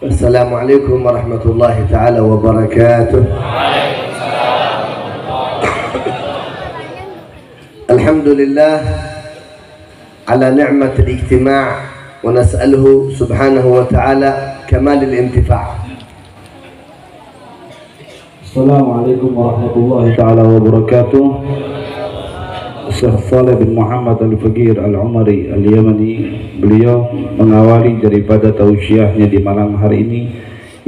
Assalamualaikum warahmatullahi ta'ala wabarakatuh. Alhamdulillah ala ni'mat al-ijtima' wa nas'aluhu subhanahu wa ta'ala kamal al-intifa'. Assalamualaikum warahmatullahi ta'ala wabarakatuh. Syekh Saleh bin Muhammad Al-Faqir Al-Umari Al-Yamani, beliau mengawali daripada tausiahnya di malam hari ini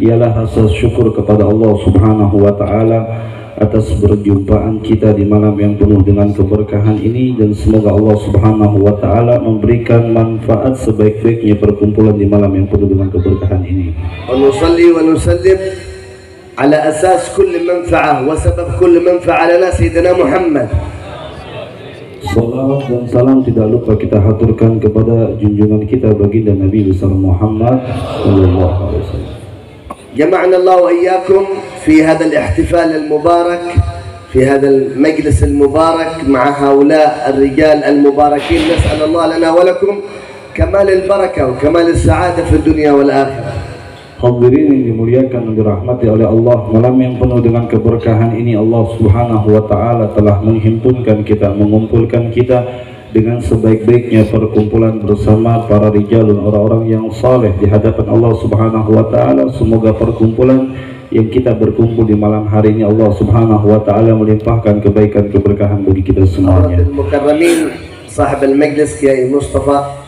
ialah rasa syukur kepada Allah Subhanahu wa ta'ala atas berjumpaan kita di malam yang penuh dengan keberkahan ini, dan semoga Allah Subhanahu wa ta'ala memberikan manfaat sebaik-baiknya perkumpulan di malam yang penuh dengan keberkahan ini. Wa nusalli wa nusallim ala asas kulli manfa'ah wa sabab kulli manfa'ah lana Sayyidina Muhammad. Salawat dan salam tidak lupa kita haturkan kepada junjungan kita baginda Nabi besar Muhammad sallallahu alaihi wasallam. جمعنا الله وإياكم في هذا الاحتفال المبارك، في هذا المجلس المبارك مع هؤلاء الرجال المباركين. نسأل الله لنا ولكم كمال البركة وكمال السعادة في الدنيا والآخرة. Hadirin yang dimuliakan dan dirahmati oleh Allah, malam yang penuh dengan keberkahan ini Allah Subhanahu wa ta'ala telah menghimpunkan kita, mengumpulkan kita dengan sebaik-baiknya perkumpulan bersama para rijalun, orang-orang yang saleh di hadapan Allah Subhanahu wa ta'ala. Semoga perkumpulan yang kita berkumpul di malam hari ini Allah Subhanahu wa ta'ala melimpahkan kebaikan keberkahan bagi kita semuanya. Al-Mukarramin sahib al-majlis Kiai Mustafa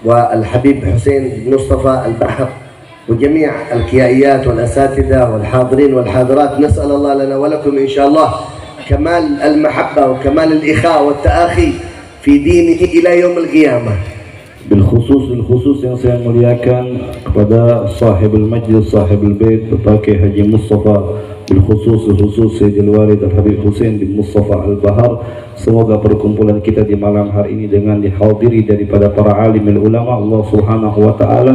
wa al-Habib Hussein Mustafa al-Bahr وجميع الكيائيات والأساتذة والحاضرين والحاضرات، نسأل الله لنا ولكم إن شاء الله كمال المحبة وكمال الإخاء والتآخي في دينه إلى يوم القيامة. Bilkhusus yang saya muliakan kepada sahibul majlis, sahibul bait, Bapak Haji Mustafa, bilkhusus Sayyidil Walid Al-Habib Hussein bin Mustafa Al-Bahar. Semoga perkumpulan kita di malam hari ini dengan dihadiri daripada para alim ulama, Allah Subhanahu wa ta'ala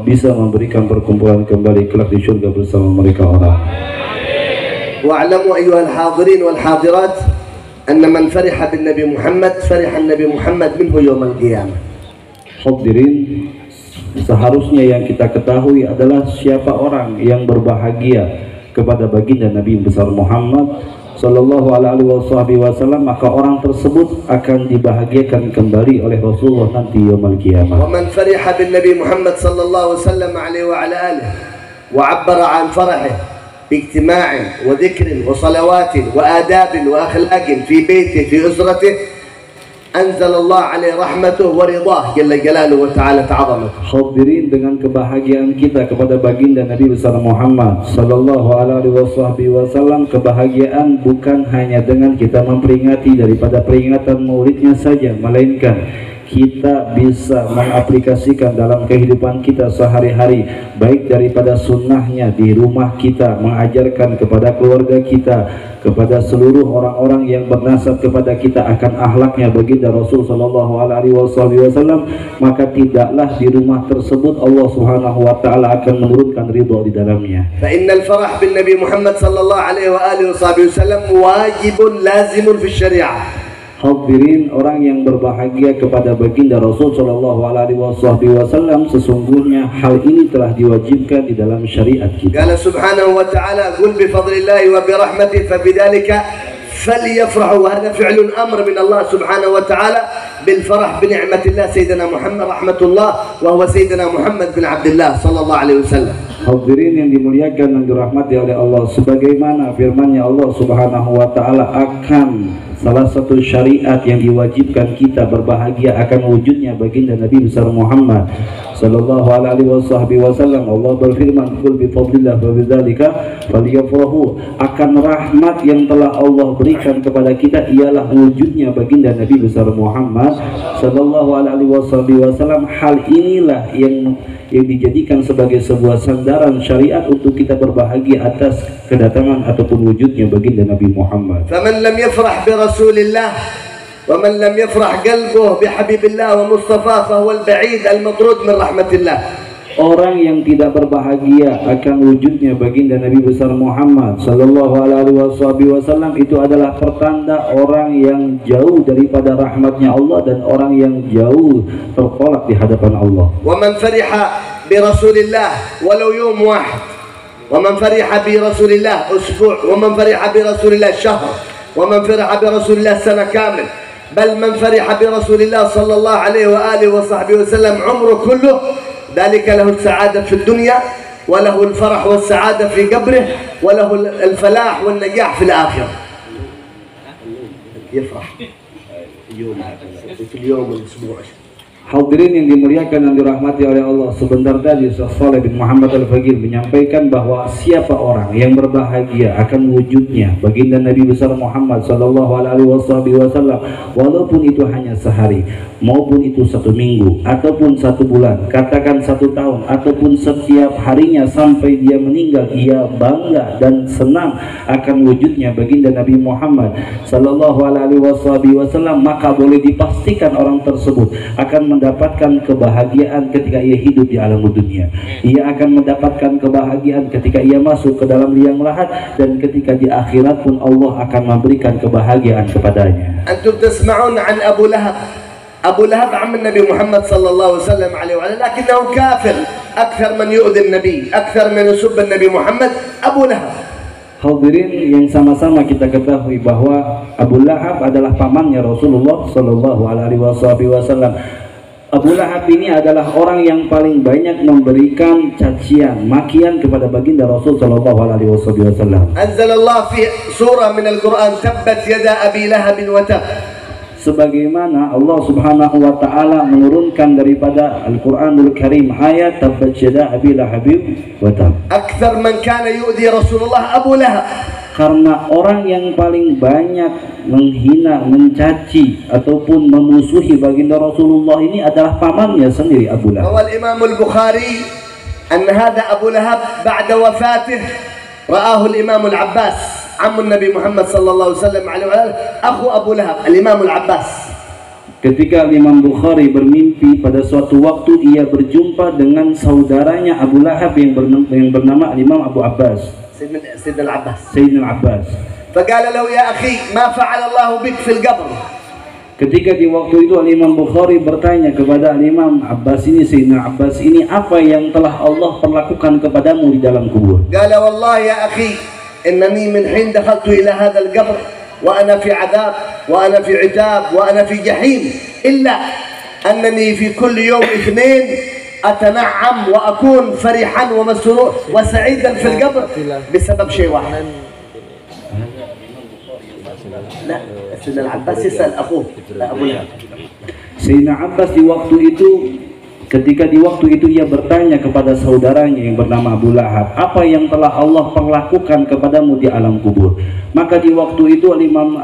bisa memberikan perkumpulan kembali kelak di syurga bersama mereka orang. Wa'lamu ayyuhal hadirin wal hadirat anna man fariha bin Nabi Muhammad fariha Nabi Muhammad minhu yawmal qiyamah. Hadirin, seharusnya yang kita ketahui adalah siapa orang yang berbahagia kepada baginda Nabi besar Muhammad sallallahu alaihi wasallam, maka orang tersebut akan dibahagiakan kembali oleh Rasulullah nanti yaumul qiyamah. Wa man fariha bin Nabi Muhammad sallallahu alaihi wa ala alihi wa 'abbara 'an farahihi bi ijtima'in wa dhikrin wa salawatin wa adabin wa akhlaqin fi baitihi fi usratihi anzalallahu alaihi rahmatuhu wa ridah jalla jalaluhu wa ta'ala ta'azamatuh. Hadirin, dengan kebahagiaan kita kepada baginda Nabi besar Muhammad sallallahu alaihi wasallam, kebahagiaan bukan hanya dengan kita memperingati daripada peringatan maulidnya saja, melainkan kita bisa mengaplikasikan dalam kehidupan kita sehari-hari, baik daripada sunnahnya di rumah kita, mengajarkan kepada keluarga kita, kepada seluruh orang-orang yang bernasab kepada kita akan akhlaknya baginda Rasul sallallahu alaihi wasallam, maka tidaklah di rumah tersebut Allah Subhanahu wa ta'ala akan menurunkan ridha di dalamnya. Fa innal farah bin Nabi Muhammad sallallahu alaihi wasallam wajibun lazimun fi syariah. Hadirin, orang yang berbahagia kepada baginda Rasul sallallahu alaihi wasallam, sesungguhnya hal ini telah diwajibkan di dalam syariat kita. Qala subhanahu wa ta'ala qul bi fadlillahi wa bi rahmatihi fa bidzalika falyafrahu. Hadha fi'lun amr min Allah subhanahu wa ta'ala bil farah bi ni'matillah sayyidina Muhammad rahmatullah wa huwa sayyidina Muhammad bin Abdullah sallallahu alaihi wasallam. Hadirin yang dimuliakan dan dirahmati oleh Allah, sebagaimana firman-Nya Allah Subhanahu wa ta'ala akan salah satu syariat yang diwajibkan kita berbahagia akan wujudnya baginda Nabi besar Muhammad sallallahu alaihi wasallam. Allah berfirman, "Qul bi fadlillah wa bidzalika falyafrahu." Akan rahmat yang telah Allah berikan kepada kita ialah wujudnya baginda Nabi besar Muhammad sallallahu alaihi wasallam. Hal inilah yang dijadikan sebagai sebuah sandaran syariat untuk kita berbahagia atas kedatangan ataupun wujudnya baginda Nabi Muhammad. Faman lam yafrah bi Rasulillah wa man lam yafrah qalbuhu bi Habibillah wa Mustafa fa huwa al-ba'id al-matrud min rahmatillah. Orang yang tidak berbahagia akan wujudnya baginda Nabi besar Muhammad sallallahu alaihi wasallam itu adalah pertanda orang yang jauh daripada rahmatnya Allah dan orang yang jauh tertolak di hadapan Allah. Wa man fariha برسول الله ولو يوم واحد، ومن فرح برسول الله أسبوع، ومن فرح برسول الله شهر، ومن فرح برسول الله سنة كامل، بل من فرح برسول الله صلى الله عليه وآله وصحبه وسلم عمره كله، ذلك له السعادة في الدنيا وله الفرح والسعادة في قبره وله الفلاح والنجاح في الآخرة. يفرح في اليوم والأسبوع. Hadirin yang dimuliakan dan dirahmati oleh Allah, sebentar tadi Syekh Shalih bin Muhammad Al-Faqih menyampaikan bahwa siapa orang yang berbahagia akan wujudnya baginda Nabi besar Muhammad sallallahu alaihi wasallam, walaupun itu hanya sehari, maupun itu 1 minggu, ataupun 1 bulan, katakan 1 tahun, ataupun setiap harinya sampai dia meninggal, ia bangga dan senang akan wujudnya baginda Nabi Muhammad sallallahu alaihi wasallam, maka boleh dipastikan orang tersebut akan mendapatkan kebahagiaan ketika ia hidup di alam dunia. Ia akan mendapatkan kebahagiaan ketika ia masuk ke dalam liang lahat, dan ketika di akhirat pun Allah akan memberikan kebahagiaan kepadanya. Antum tasma'un an Abu Lahab. Abu Lahab am Nabi Muhammad sallallahu alaihi wasallam, lakinnahu kafir. Akthar man yu'dhi an-nabi, akthar man yusub an-nabi Muhammad, Abu Lahab. Hadirin yang sama-sama kita ketahui bahwa Abu Lahab adalah pamannya Rasulullah sallallahu alaihi wasallam. Abu Lahab ini adalah orang yang paling banyak memberikan cacian, makian kepada baginda Rasul sallallahu alaihi wasallam. Anzalallah fi surah min al-Quran, tabbat yada Abi Lahab wa tab. Sebagaimana Allah Subhanahu wa taala menurunkan daripada Al-Qur'anul Karim ayat tabbat yada Abi Lahab wa tab. Akthar man kana yu'dhi Rasulullah Abu Lahab. Karena orang yang paling banyak menghina, mencaci ataupun memusuhi baginda Rasulullah ini adalah pamannya sendiri, Abu Lahab. Wal Imam Al-Bukhari an hadha Abu Lahab ba'da wafatih ra'ahu al-Imam Al-Abbas ammu Nabi Muhammad sallallahu alaihi wasallam akhu Abu Lahab, al-Imam Al-Abbas. Ketika Imam Bukhari bermimpi pada suatu waktu ia berjumpa dengan saudaranya Abu Lahab yang bernama Imam Abu Abbas. سيدنا العباس. Sayyidina Abbas. فقال له يا أخي ما فعل الله بك في القبر. Ketika di waktu itu Imam Bukhari bertanya kepada Imam Abbas ini, Sayyidina Abbas ini, apa yang telah Allah perlakukan kepadamu di dalam kubur? قال والله يا أخي إنني من حين دخلت إلى هذا القبر وأنا في عذاب وأنا في عتاب وأنا في جحيم إلا أنني في كل يوم اثنين أتنعم وأكون فرحا ومسرور وسعيدا في القبر بسبب شيء واحد. لا سيدنا العباس يسأل أخوه أبو لهب. Sayyidina Abbas di waktu itu, ketika di waktu itu ia bertanya kepada saudaranya yang bernama Abu Lahab, apa yang telah Allah perlakukan kepadamu di alam kubur? Maka di waktu itu Imam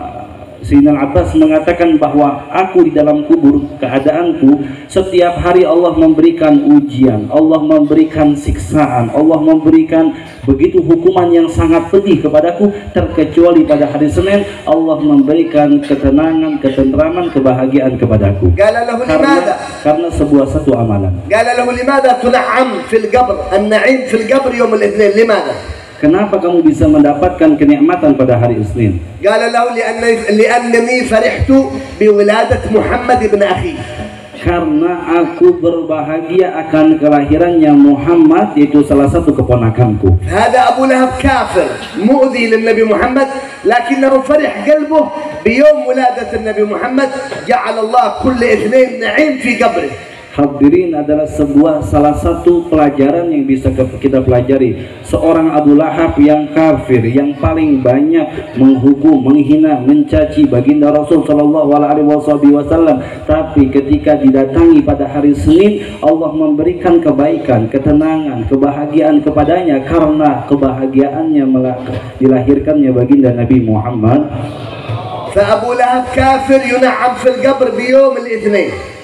Sayyidina Abbas mengatakan bahwa aku di dalam kubur, keadaanku setiap hari Allah memberikan ujian, Allah memberikan siksaan, Allah memberikan begitu hukuman yang sangat pedih kepadaku, terkecuali pada hari Senin Allah memberikan ketenangan, ketentraman, kebahagiaan kepadaku. Karena sebuah satu amalan. Kenapa kamu bisa mendapatkan kenikmatan pada hari Isnin? Karena aku berbahagia akan kelahirannya Muhammad, yaitu salah satu keponakanku. Hada Abu Lahab kafir, mu'dhi lin Nabi Muhammad, lakinnahu farih qalbuh bi yawm wiladat Nabi Muhammad, ja'ala Allah kull ithnain na'im fi qabrih. Hadirin, adalah salah satu pelajaran yang bisa kita pelajari. Seorang Abu Lahab yang kafir, yang paling banyak menghukum, menghina, mencaci baginda Rasul sallallahu alaihi wasallam, tapi ketika didatangi pada hari Senin Allah memberikan kebaikan, ketenangan, kebahagiaan kepadanya karena kebahagiaannya dilahirkannya baginda Nabi Muhammad. Fa Abu Lahab kafir yun'am fil qabr bi yawm al-ithnain.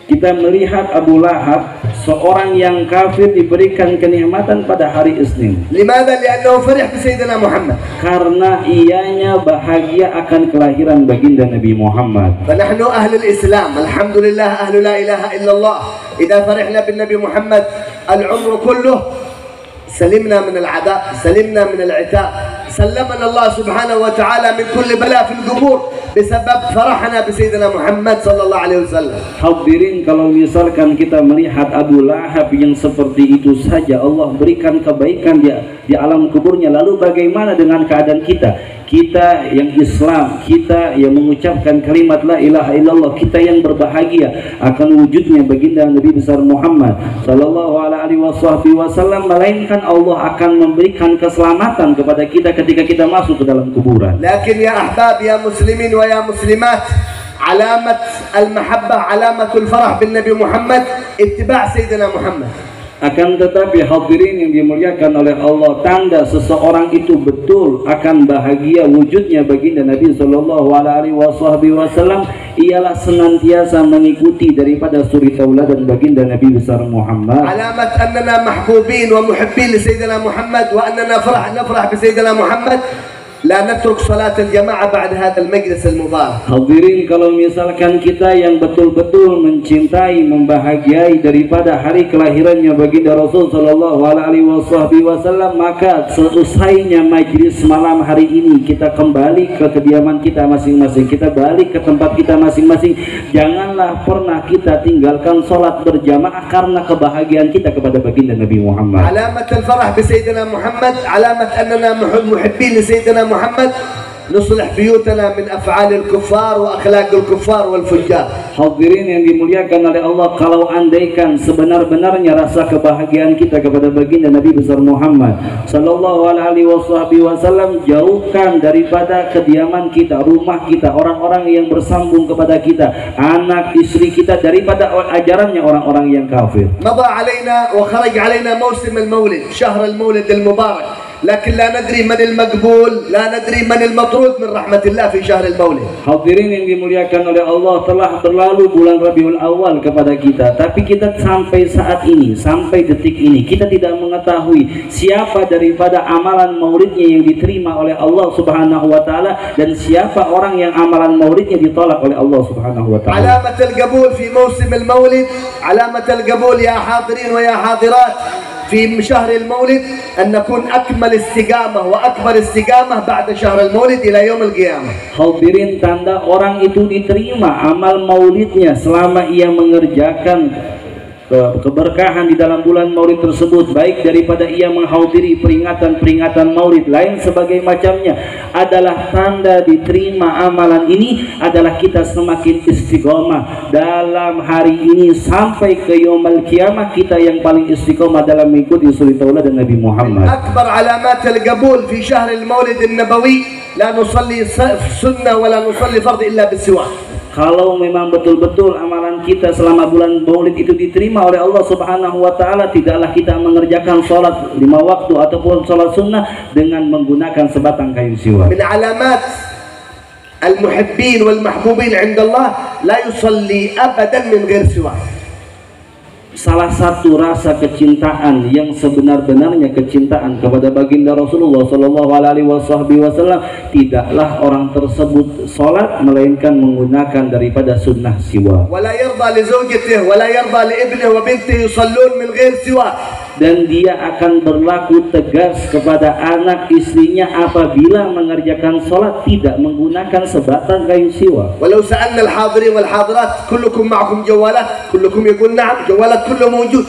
Kita melihat Abu Lahab, seorang yang kafir, diberikan kenikmatan pada hari Isnin. Limadha? Li'annahu farih bi Sayyidina Muhammad. Karena ianya bahagia akan kelahiran baginda Nabi Muhammad. Fanahnu ahlul Islam, alhamdulillah, ahlu la ilaha illallah. Idza farihna bin Nabi Muhammad al-umru kulluh salimna min al-'adab, salimna min al-'itab. سلمنا الله سبحانه وتعالى من كل بلاء في القبور بسبب فرحنا بسيدنا محمد صلى الله عليه وسلم. Hadirin, kalau misalkan kita melihat Abu Lahab yang seperti itu saja Allah berikan kebaikan di alam kuburnya, lalu bagaimana dengan keadaan kita? Kita yang Islam, kita yang mengucapkan kalimat la ilaha illallah, kita yang berbahagia akan wujudnya baginda Nabi besar Muhammad sallallahu alaihi wasallam, melainkan Allah akan memberikan keselamatan kepada kita ketika kita masuk ke dalam kuburan. Lakin ya ahbab ya muslimin wa ya muslimat, alamat al-mahabbah, alamatul farah bin Nabi Muhammad ittiba' Sayyidina Muhammad. Akan tetapi hadirin yang dimuliakan oleh Allah, tanda seseorang itu betul akan bahagia wujudnya baginda Nabi sallallahu alaihi wasallam ialah senantiasa mengikuti daripada suri tauladan baginda Nabi besar Muhammad. Alamat annana mahbubin wa muhibbin li Sayyidina Muhammad wa annana nafrah bi Sayyidina Muhammad. La natruk salat al-jamaah ba'da hadzal majlis al-mubarak. Hadirin, kalau misalkan kita yang betul-betul mencintai, membahagiai daripada hari kelahirannya baginda Rasul sallallahu alaihi wasallam, maka seusainya majlis malam hari ini kita kembali ke kediaman kita masing-masing, kita balik ke tempat kita masing-masing. Janganlah pernah kita tinggalkan salat berjamaah karena kebahagiaan kita kepada baginda Nabi Muhammad. Alamat al-farah bi Sayyidina Muhammad, alamat annana muhibbin li Sayyidina Muhammad, nuslih buyutana min af'alil kuffar wa akhlaqil kuffar wal fujjar. Hadirin yang dimuliakan oleh Allah, kalau andaikan sebenar-benarnya rasa kebahagiaan kita kepada baginda Nabi besar Muhammad sallallahu alaihi wasallam, jauhkan daripada kediaman kita, rumah kita, orang-orang yang bersambung kepada kita, anak istri kita daripada ajarannya orang-orang yang kafir. Mada alaina wa kharaj alaina mawsim al-mawlid, syahr al-mawlid al-mubarak. لكن لا ندري من المقبول، لا ندري من المطرود من رحمة الله في شهر المولد. Hadirin yang dimuliakan oleh Allah, telah berlalu bulan Rabiul Awal kepada kita, tapi kita sampai saat ini, sampai detik ini, kita tidak mengetahui siapa daripada amalan maulidnya yang diterima oleh Allah Subhanahu wa taala dan siapa orang yang amalan maulidnya ditolak oleh Allah Subhanahu wa taala. علامة القبول في موسم المولد، علامة القبول يا حاضرين ويا حاضرات في شهر المولد أن نكون أكمل استقامة وأكبر استقامة بعد شهر المولد إلى يوم القيامة. Hadirin, tanda orang itu diterima amal maulidnya selama ia mengerjakan keberkahan di dalam bulan maulid tersebut, baik daripada ia menghadiri peringatan-peringatan maulid lain sebagai macamnya, adalah tanda diterima amalan ini adalah kita semakin istiqomah dalam hari ini sampai ke yaumul qiyamah, kita yang paling istiqomah dalam mengikuti suri tauladan Nabi Muhammad. أكبر علامات القبول في شهر المولد النبوي لا نصلي سنة ولا نصلي فرض إلا بالسواك. Kalau memang betul-betul amalan kita selama bulan maulid itu diterima oleh Allah Subhanahu wa taala, tidaklah kita mengerjakan sholat 5 waktu ataupun sholat sunnah dengan menggunakan sebatang kayu siwak. من علامات المحبين والمحبوبين عند الله لا يصلي أبدا من غير سواك. Salah satu rasa kecintaan yang sebenar-benarnya kecintaan kepada baginda Rasulullah sallallahu alaihi wasallam, tidaklah orang tersebut salat melainkan menggunakan daripada sunnah siwak. ولا يرضى لزوجته ولا يرضى لابنه وبنته يصلون من غير سواك. Dan dia akan berlaku tegas kepada anak istrinya apabila mengerjakan sholat tidak menggunakan sebatang kayu siwak. ولو سألنا الحاضرين والحاضرات كلكم معكم جوالات كلكم يقول نعم جوالات كله موجود.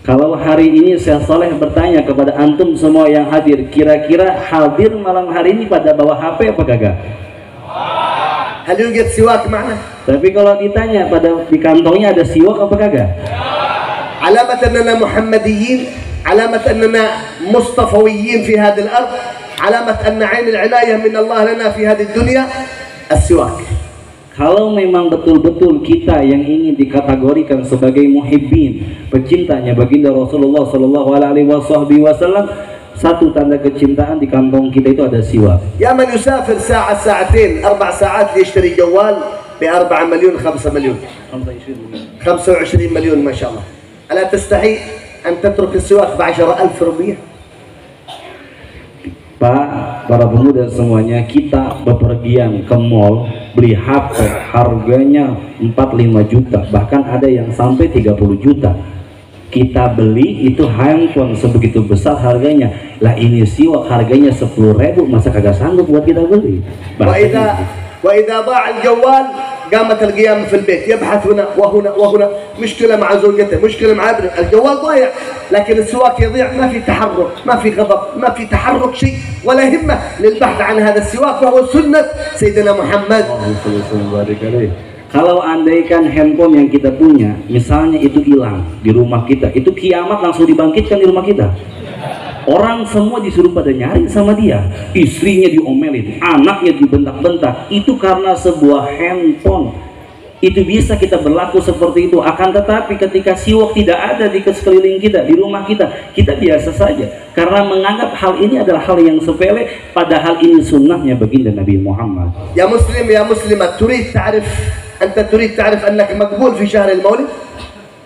Kalau hari ini Syekh Saleh bertanya kepada antum semua yang hadir, kira-kira hadir malam hari ini pada bawa HP apa kagak? هل يوجد سواك معنا؟ Tapi kalau ditanya pada di kantongnya ada siwak apa kagak? علامة أننا محمديين، علامة أننا مصطفويين في هذه الأرض، علامة أن عين العناية من الله لنا في هذه الدنيا السواك. Kalau memang betul-betul kita yang ingin dikategorikan sebagai muhibbin, pecintanya baginda Rasulullah sallallahu alaihi wasallam, satu tanda kecintaan di kantong kita itu ada siwak. يا من يسافر ساعة ساعتين 4 ساعات ليشتري جوال ب4 مليون 5 مليون 25 مليون ما شاء الله. ألا تستحي أن تترك السواك ب10,000 rupiah? Pak, para pemuda semuanya, kita bepergian ke mall beli HP harganya 4-5 juta, bahkan ada yang sampai 30 juta. Kita beli itu handphone sebegitu besar harganya. Lah ini siwak harganya 10.000, masa kagak sanggup buat kita beli? وإذا ضاع الجوال قامت القيامة في البيت، يبحث هنا وهنا وهنا، مشكلة مع زوجته، مشكلة مع ابنه، الجوال ضايع، لكن السواك يضيع، ما في تحرك، ما في غضب، ما في تحرك شيء ولا همة للبحث عن هذا السواك، وهو سنة سيدنا محمد. Kalau andaikan handphone yang kita punya, misalnya itu hilang di rumah kita, itu kiamat langsung dibangkitkan di rumah kita. Orang semua disuruh pada nyari sama dia, istrinya diomelin, anaknya dibentak-bentak, itu karena sebuah handphone. Itu bisa kita berlaku seperti itu. Akan tetapi ketika siwak tidak ada di sekeliling kita, di rumah kita, kita biasa saja karena menganggap hal ini adalah hal yang sepele, padahal ini sunnahnya baginda Nabi Muhammad. Ya muslim ya muslimat, أنت تريد تعرف أنك مقبول في شهر المولد؟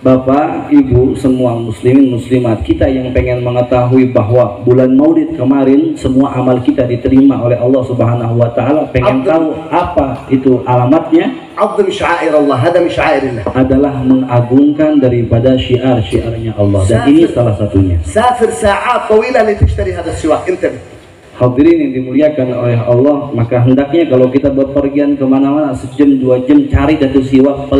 Bapak, Ibu, semua muslimin muslimat, kita yang pengen mengetahui bahwa bulan Maulid kemarin semua amal kita diterima oleh Allah Subhanahu wa taala, pengen tahu apa itu alamatnya? عظم شعائر الله، هذا من شعائر الله. Adalah mengagungkan daripada syiar-syiarnya Allah, dan ini salah satunya. سافر ساعات طويلة لتشتري هذا السواك، انتبه. Hadirin yang dimuliakan oleh Allah, maka hendaknya kalau kita berpergian kemana-mana sejam 2 jam cari datu siwak,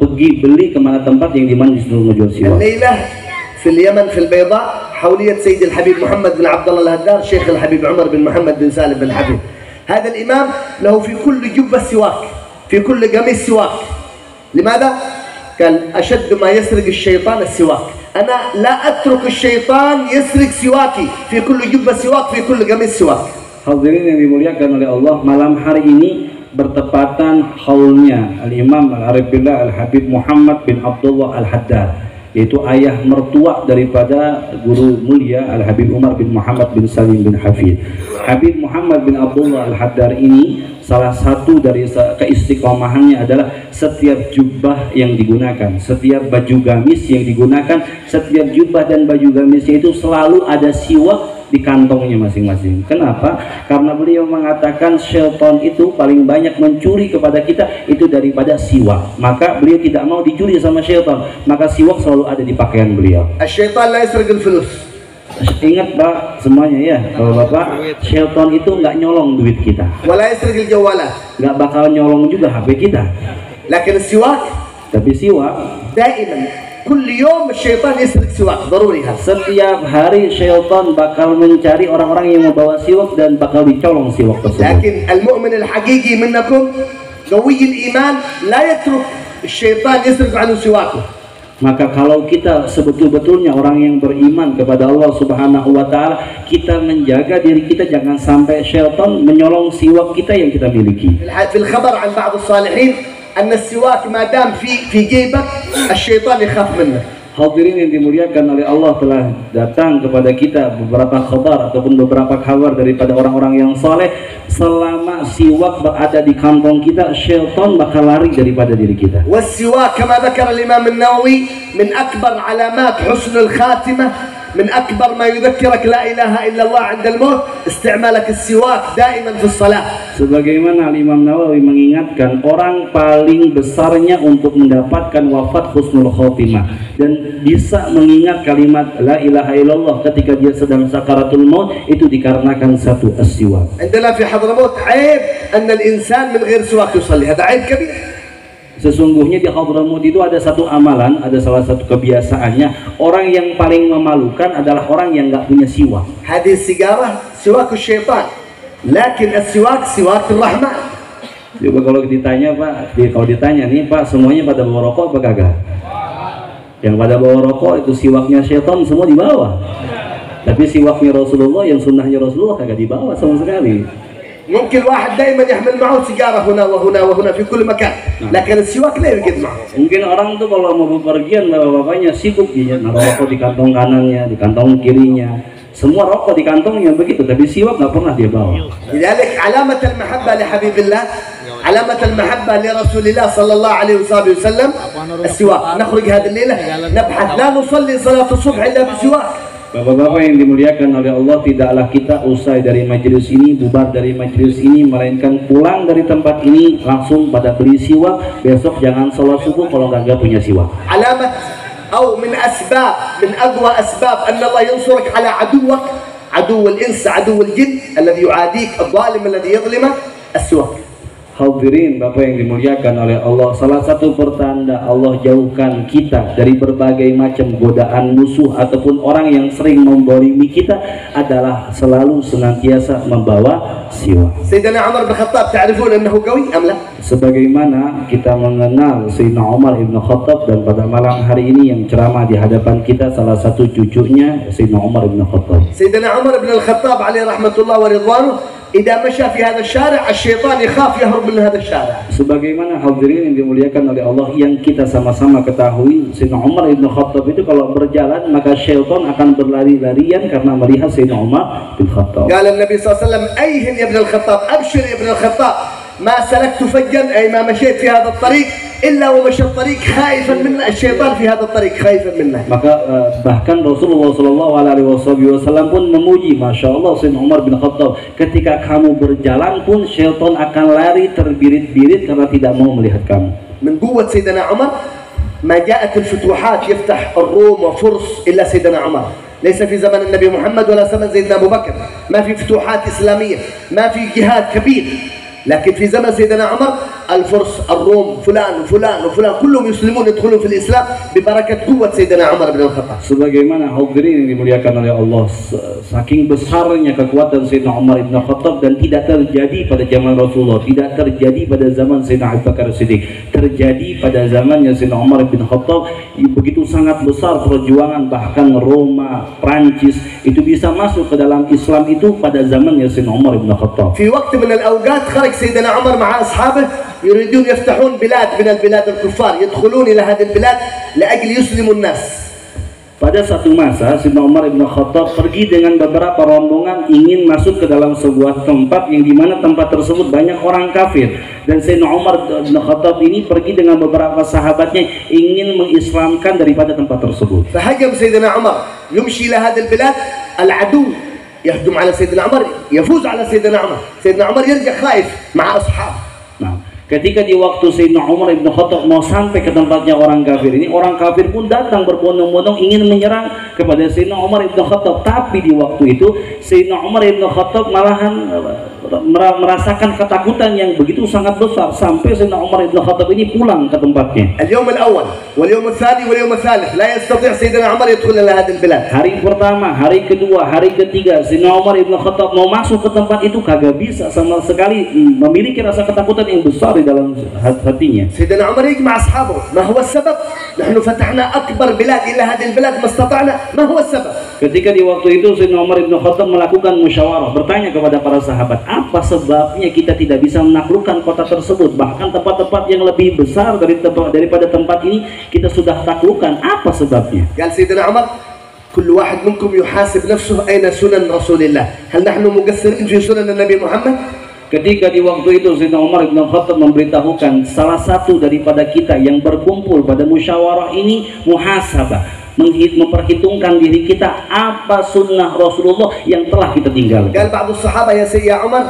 pergi beli kemana tempat yang dimana disuruh menjual siwak. الليلة في اليمن في البيضاء حولية سيد الحبيب محمد بن عبد الله الهدار شيخ الحبيب عمر بن محمد بن سالم بن حبيب. هذا الإمام له في كل جبة سواك، في كل قميص سواك. لماذا؟ قال أشد ما يسرق الشيطان السواك. أنا لا أترك الشيطان يسرق سواكي، في كل جبة سواك، في كل قميص سواك. Hadirin yang dimuliakan oleh Allah, malam hari ini bertepatan haulnya Al-Imam Al-Arifillah Al-Habib Muhammad bin Abdullah Al-Haddad, yaitu ayah mertua daripada guru mulia Al-Habib Umar bin Muhammad bin Salim bin Hafid. Habib Muhammad bin Abdullah Al-Haddad ini salah satu dari keistiqomahannya adalah setiap jubah yang digunakan, setiap baju gamis yang digunakan, setiap jubah dan baju gamisnya itu selalu ada siwak di kantongnya masing-masing. Kenapa? Karena beliau mengatakan syaitan itu paling banyak mencuri kepada kita itu daripada siwak. Maka beliau tidak mau dicuri sama syaitan, maka siwak selalu ada di pakaian beliau. Syaitan la yasriqul fulus. Ingat Pak semuanya ya, kalau Bapak, syaitan itu nggak nyolong duit kita, wala yasriqul jawalat, nggak bakal nyolong juga HP kita. Lakin siwak, tapi siwak daiman كل يوم الشيطان يسرق سواك ضروري هذا. Setiap hari syaitan bakal mencari orang-orang yang membawa siwak dan bakal dicolong siwak tersebut. لكن المؤمن الحقيقي منكم قوي الإيمان لا يترك الشيطان يسرق عنه سواكه. Maka kalau kita sebetul-betulnya orang yang beriman kepada Allah Subhanahu wa taala, kita menjaga diri kita jangan sampai syaitan menyolong siwak kita yang kita miliki. في الخبر عن بعض الصالحين أن السواك ما دام في جيبك الشيطان يخاف منه. Hadirin yang dimuliakan oleh Allah, telah datang kepada kita beberapa khabar ataupun beberapa kabar daripada orang-orang yang saleh, selama siwak berada di kantong kita, syaitan bakal lari daripada diri kita. والسواك كما ذكر الإمام النووي من أكبر علامات حسن الخاتمة، من أكبر ما يذكرك لا إله إلا الله عند الموت استعمالك السواك دائما في الصلاة. Sebagaimana Imam Nawawi mengingatkan, orang paling besarnya untuk mendapatkan wafat husnul khotimah dan bisa mengingat kalimat la ilaha illallah ketika dia sedang sakaratul maut itu dikarenakan satu as-siwak. عندنا في حضرموت عيب أن الإنسان من غير سواك يصلي، هذا عيب كبير. Sesungguhnya di Hadramut itu ada satu amalan, ada salah satu kebiasaannya, orang yang paling memalukan adalah orang yang nggak punya siwak. هذه السيجارة سواك الشيطان، لكن السواك سواك الرحمن. Coba kalau ditanya Pak, kalau ditanya nih Pak, semuanya pada bawa rokok apa kagak? Yang pada bawa rokok itu siwaknya syaitan semua dibawa. Tapi siwaknya Rasulullah yang sunnahnya Rasulullah kagak dibawa sama sekali. ممكن واحد دائما يحمل معه سيجارة هنا وهنا وهنا في كل مكان، لكن السواك لا يوجد معه. Mungkin orang tuh kalau mau bepergian bapak-bapaknya sibuk dia naruh rokok di kantong kanannya, di kantong kirinya, semua rokok di kantongnya begitu, tapi siwak nggak pernah dia bawa. لذلك علامة المحبة لحبيب الله، علامة المحبة لرسول الله صلى الله عليه وسلم السواك. نخرج هذه الليلة نبحث لا نصلي صلاة الصبح إلا بسواك. Bapak-bapak yang dimuliakan oleh Allah, tidaklah kita usai dari majelis ini, bubar dari majelis ini, melainkan pulang dari tempat ini langsung pada beli siwak. Besok jangan sholat subuh kalau nggak punya siwak. علامة أو من أسباب، من أقوى أسباب أن الله ينصرك على عدوك، عدو الإنس عدو الجن الذي يعاديك، الظالم الذي يظلمك، السواك. Hadirin Bapak yang dimuliakan oleh Allah, salah satu pertanda Allah jauhkan kita dari berbagai macam godaan musuh ataupun orang yang sering membolimi kita adalah selalu senantiasa membawa siwak. سيدنا عمر بن الخطاب تعرفون أنه قوي أم لا؟ Sebagaimana kita mengenal Sayyidina Umar ibn Khattab, dan pada malam hari ini yang ceramah di hadapan kita salah satu cucunya Sayyidina Umar ibn Khattab. سيدنا عمر بن الخطاب عليه رحمة الله ورضوانه إذا مشى في هذا الشارع الشيطان يخاف يهرب من هذا الشارع. Sebagaimana hadirin yang dimuliakan oleh Allah yang kita sama-sama ketahui, Sayyidina Umar ibn Khattab itu kalau berjalan maka syaitan akan berlari-larian karena melihat Sayyidina Umar bin Khattab. قال النبي صلى الله عليه وسلم أيهن يا ابن الخطاب أبشر يا ابن الخطاب ما سلكت فجا أي ما مشيت في هذا الطريق إلا ومشى الطريق خائفا منا الشيطان في هذا الطريق خائفا منا. Maka bahkan Rasulullah Shallallahu Alaihi Wasallam pun memuji, Masya Allah Sayyidina Umar bin Khattab, ketika kamu berjalan pun syaitan akan lari terbirit-birit karena tidak mau melihat kamu. من قوة سيدنا عمر ما جاءت الفتوحات يفتح الروم وفرس إلا سيدنا عمر. ليس في زمن النبي محمد ولا زمن سيدنا أبو بكر ما في فتوحات إسلامية، ما في جهاد كبير، لكن في زمن سيدنا عمر الفرس الروم فلان وفلان وفلان كلهم يسلمون يدخلون في الإسلام ببركة قوة سيدنا عمر بن الخطاب. Sebagaimana hadirin yang dimuliakan oleh Allah, saking besarnya kekuatan Sayyidina Umar bin Khattab, dan tidak terjadi pada zaman Rasulullah, tidak terjadi pada zaman Sayyidina Abu Bakar Siddiq, terjadi pada zamannya Sayyidina Umar bin Khattab. Begitu sangat besar perjuangan, bahkan Roma, Prancis itu bisa masuk ke dalam Islam itu pada zamannya Sayyidina Umar bin Khattab. في وقت من الأوقات خرج سيدنا عمر مع أصحابه يريدون يفتحون بلاد من البلاد الكفار، يدخلون إلى هذه البلاد لأجل يسلموا الناس. Pada satu masa Sayyidina Umar bin Khattab pergi dengan beberapa rombongan ingin masuk ke dalam sebuah tempat yang dimana tempat tersebut banyak orang kafir, dan Sayyidina Umar bin Khattab ini pergi dengan beberapa sahabatnya ingin mengislamkan daripada tempat tersebut. فهجم سيدنا عمر يمشي إلى هذه البلاد، العدو يهجم على سيدنا عمر يفوز على سيدنا عمر، سيدنا عمر يرجع خايف مع أصحابه. Nah, ketika di waktu Sayyidina Umar bin Khattab mau sampai ke tempatnya orang kafir ini, orang kafir pun datang berbondong-bondong ingin menyerang kepada Sayyidina Umar bin Khattab. Tapi di waktu itu Sayyidina Umar bin Khattab malahan merasakan ketakutan yang begitu sangat besar, sampai Sayyidina Umar bin Khattab ini pulang ke tempatnya. اليوم الأول واليوم الثاني واليوم الثالث لا يستطيع سيدنا عمر يدخل إلى هذه البلاد. Hari pertama, hari kedua, hari ketiga Sayyidina Umar bin Khattab mau masuk ke tempat itu kagak bisa sama sekali, memiliki rasa ketakutan yang besar di dalam hatinya. سيدنا عمر يجمع أصحابه، ما هو السبب؟ نحن فتحنا أكبر بلاد إلى هذه البلاد ما استطعنا، ما هو السبب؟ Ketika di waktu itu Sayyidina Umar bin Khattab melakukan musyawarah, bertanya kepada para sahabat, apa sebabnya kita tidak bisa menaklukkan kota tersebut, bahkan tempat-tempat yang lebih besar daripada tempat ini kita sudah taklukkan, apa sebabnya? قال سيدنا عمر كل واحد منكم يحاسب نفسه أين سنن رسول الله، هل نحن مقصرين في سنن النبي محمد؟ Ketika di waktu itu Sayyidina Umar bin Khattab memberitahukan salah satu daripada kita yang berkumpul pada musyawarah ini muhasabah, memperhitungkan diri kita apa sunnah Rasulullah yang telah kita tinggalkan. قال بعض الصحابة يا سيدي عمر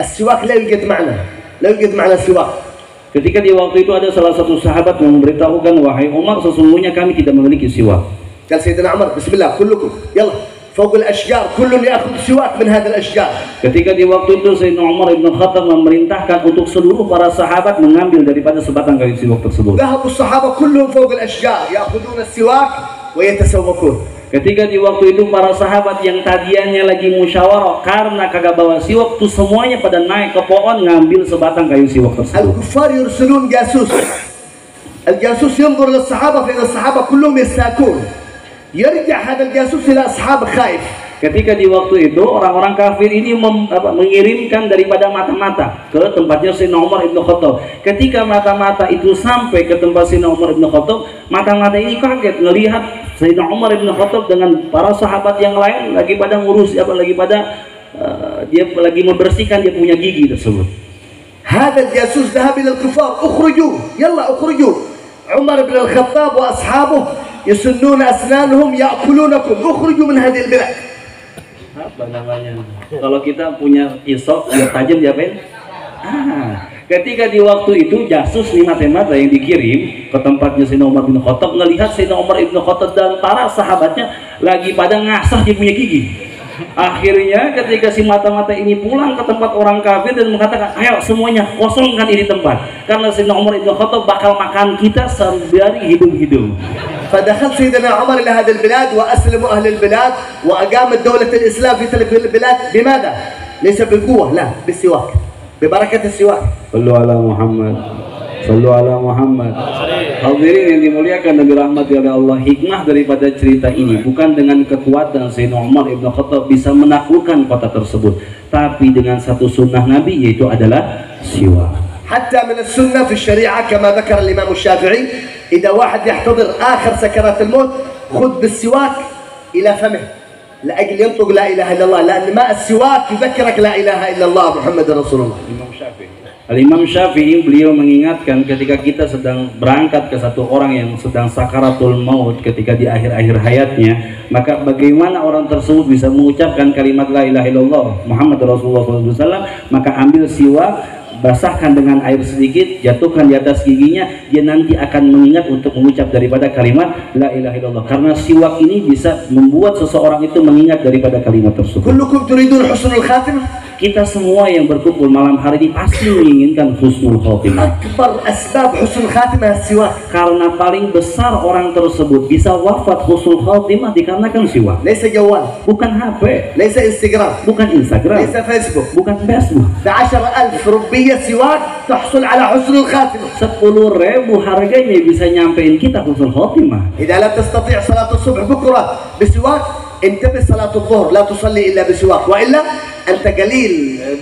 السواك لا يوجد معنا، لا يوجد معنا السواك. Ketika di waktu itu ada salah satu sahabat yang memberitahukan, wahai Umar, sesungguhnya kami tidak memiliki siwak. قال سيدنا عمر بسم الله كلكم يلا فوق الأشجار كل يأخذ سواك من هذا الأشجار. Ketika di waktu itu Sayyidina Umar bin Khattab memerintahkan untuk seluruh para sahabat mengambil daripada sebatang kayu siwak tersebut. ذهب الصحابة كلهم فوق الأشجار يأخذون السواك ويتسوقون. Ketika di waktu itu para sahabat yang tadiannya lagi musyawarah karena kagak bawa siwak tuh semuanya pada naik ke pohon ngambil sebatang kayu siwak tersebut. الكفار يرسلون جاسوس، الجاسوس ينظر للصحابة فإذا الصحابة كلهم يستاكون يرجع هذا الجاسوس إلى أصحابه خايف. Ketika di waktu itu orang-orang kafir ini mengirimkan daripada mata-mata ke tempatnya Sayyidina Umar bin Khattab. Ketika mata-mata itu sampai ke tempat Sayyidina Umar bin Khattab, mata-mata ini kaget melihat Sayyidina Umar bin Khattab dengan para sahabat yang lain lagi pada ngurus dia lagi membersihkan dia punya gigi tersebut. هذا الجاسوس ذهب إلى الكفار اخرجوا يلا اخرجوا عمر بن الخطاب وأصحابه يسنون أسنانهم يأكلونكم اخرجوا من هذه البلاد. Apa namanya? Kalau kita punya pisau yang tajam diapain? Ketika di waktu itu jasus nih mata-mata yang dikirim ke tempatnya Sayyidina Umar bin Khattab ngelihat Sayyidina Umar bin Khattab dan para sahabatnya lagi pada ngasah dia punya gigi. Akhirnya ketika si mata-mata ini pulang ke tempat orang kafir dan mengatakan, ayo semuanya kosongkan ini tempat, karena Sayyidina Umar Ibn Khattab bakal makan kita sembari hidung-hidung. فدخل سيدنا عمر إلى هذه البلاد وأسلموا أهل البلاد وأقامت دولة الإسلام في تلك البلاد. بماذا؟ ليس بالقوة، لا، بالسواك، ببركة السواك. Sallu ala Muhammad, sallu ala Muhammad. Hadirin yang dimuliakan dan dirahmati oleh Allah, hikmah daripada cerita ini bukan dengan kekuatan Sayyidina Umar Ibn Khattab bisa menaklukkan kota tersebut, tapi dengan satu sunnah Nabi, yaitu adalah siwak. حتى من السنة في الشريعة كما ذكر الإمام الشافعي، إذا واحد يحتضر آخر سكرات الموت خذ بالسواك إلى فمه لأجل ينطق لا إله إلا الله، لأن ماء السواك يذكرك لا إله إلا الله محمد رسول الله. Al-Imam Syafi'i beliau mengingatkan ketika kita sedang berangkat ke satu orang yang sedang sakaratul maut ketika di akhir-akhir hayatnya, maka bagaimana orang tersebut bisa mengucapkan kalimat la ilaha illallah Muhammad Rasulullah SAW, maka ambil siwak, basahkan dengan air sedikit, jatuhkan di atas giginya, dia nanti akan mengingat untuk mengucap daripada kalimat la ilaha illallah, karena siwak ini bisa membuat seseorang itu mengingat daripada kalimat tersebut. كلكم تريدون حسن الخاتمة. Kita semua yang berkumpul malam hari ini pasti menginginkan husnul khotimah. أكبر أسباب حسن الخاتمة السواك. Karena paling besar orang tersebut bisa wafat husnul khotimah dikarenakan siwak. ليس جوال، Bukan HP, ليس انستغرام، bukan Instagram, ليس فيسبوك. bukan Facebook. ب10,000 ربية سواك تحصل على حسن الخاتمة. 10.000 harganya bisa nyampein kita husnul khotimah. إذا لا تستطيع صلاة الصبح بكرة بسواك، انتبه صلاة الظهر لا تصلي إلا بسواك، وإلا أنت قليل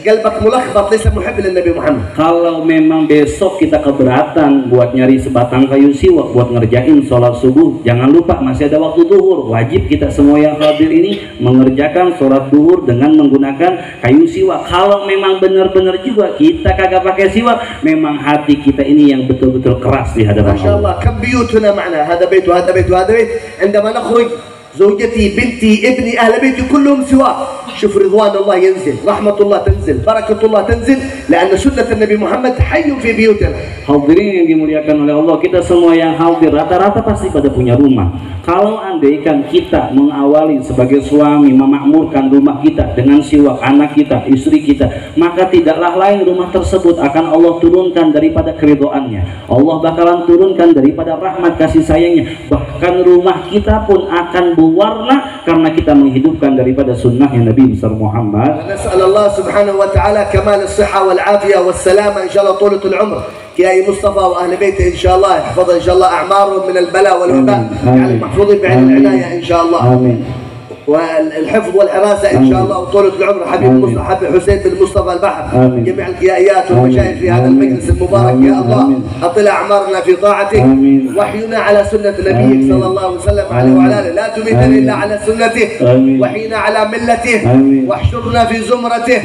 قلبك ملخبط ليس محب للنبي محمد. Kalau memang besok kita keberatan buat nyari sebatang kayu siwak buat ngerjain sholat subuh, jangan lupa masih ada waktu duhur. Wajib kita semua yang hadir ini mengerjakan sholat duhur dengan menggunakan kayu siwak. Kalau memang benar-benar juga kita kagak pakai siwak, memang hati kita ini yang betul-betul keras di hadapan ما شاء Allah. الله كم بيوتنا معنا، هذا بيت وهذا بيت وهذا بيت، عندما نخرج زوجتي بنتي ابني أهل بيتي كلهم سواء. شوف رضوان الله ينزل، رحمة الله تنزل، بركة الله تنزل، لأن سنة النبي محمد حي في بيوتنا. Hadirin yang dimuliakan oleh Allah, kita semua yang hadir rata-rata pasti pada punya rumah. Kalau andaikan kita mengawali sebagai suami memakmurkan rumah kita dengan siwak anak kita, istri kita, maka tidaklah lain rumah tersebut akan Allah turunkan daripada keridhoannya. Allah bakalan turunkan daripada rahmat kasih sayangnya. Bahkan rumah kita pun akan berwarna karena kita menghidupkan daripada sunnahnya Nabi besar Muhammad. نسأل الله سبحانه وتعالى كمال الصحة والعافية والسلامة إن شاء الله طولة العمر يا مصطفى وأهل بيته إن شاء الله، يحفظ إن شاء الله أعمارهم من البلاء والوباء، يعني محفوظين بعين العناية إن شاء الله. آمين. والحفظ والحراسة إن شاء الله وطولة العمر. حبيب حبيب حسين بن مصطفى البحر، جميع الكيائيات والمشايخ في هذا المجلس المبارك، يا الله أطل أعمارنا في طاعتك، وحينا على سنة نبيك صلى الله عليه وسلم عليه وعلى آله، لا تميتنا إلا على سنته، وحينا على ملته، واحشرنا في زمرته،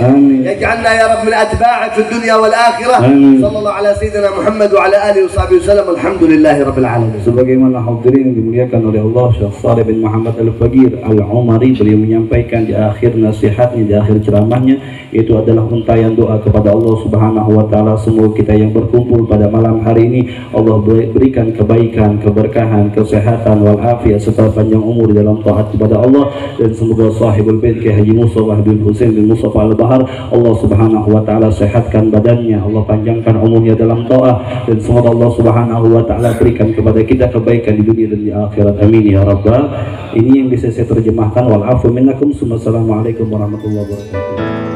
يجعلنا يا رب من أتباعك في الدنيا والآخرة. صلى الله على سيدنا محمد وعلى آله وصحبه وسلم، الحمد لله رب العالمين. Sebagaimana hadirin yang dimuliakan oleh Allah, Syekh Shalih bin Muhammad Al-Faqir Al-Umari beliau menyampaikan di akhir nasihatnya, di akhir ceramahnya, itu adalah untayan doa kepada Allah Subhanahu wa taala. Semoga kita yang berkumpul pada malam hari ini Allah berikan kebaikan, keberkahan, kesehatan wal afiat serta panjang umur dalam taat kepada Allah, dan semoga sahibul bait Kiai Haji Mustafa bin Husain bin Mustafa Al-Bahar Allah Subhanahu wa taala sehatkan badannya, Allah panjangkan umurnya dalam taat, dan semoga Allah Subhanahu wa taala berikan kepada kita kebaikan di dunia dan di akhirat. Amin ya rabbal. Ini yang bisa saya terjemahkan. Wal afu minnakum. Assalamualaikum warahmatullahi wabarakatuh.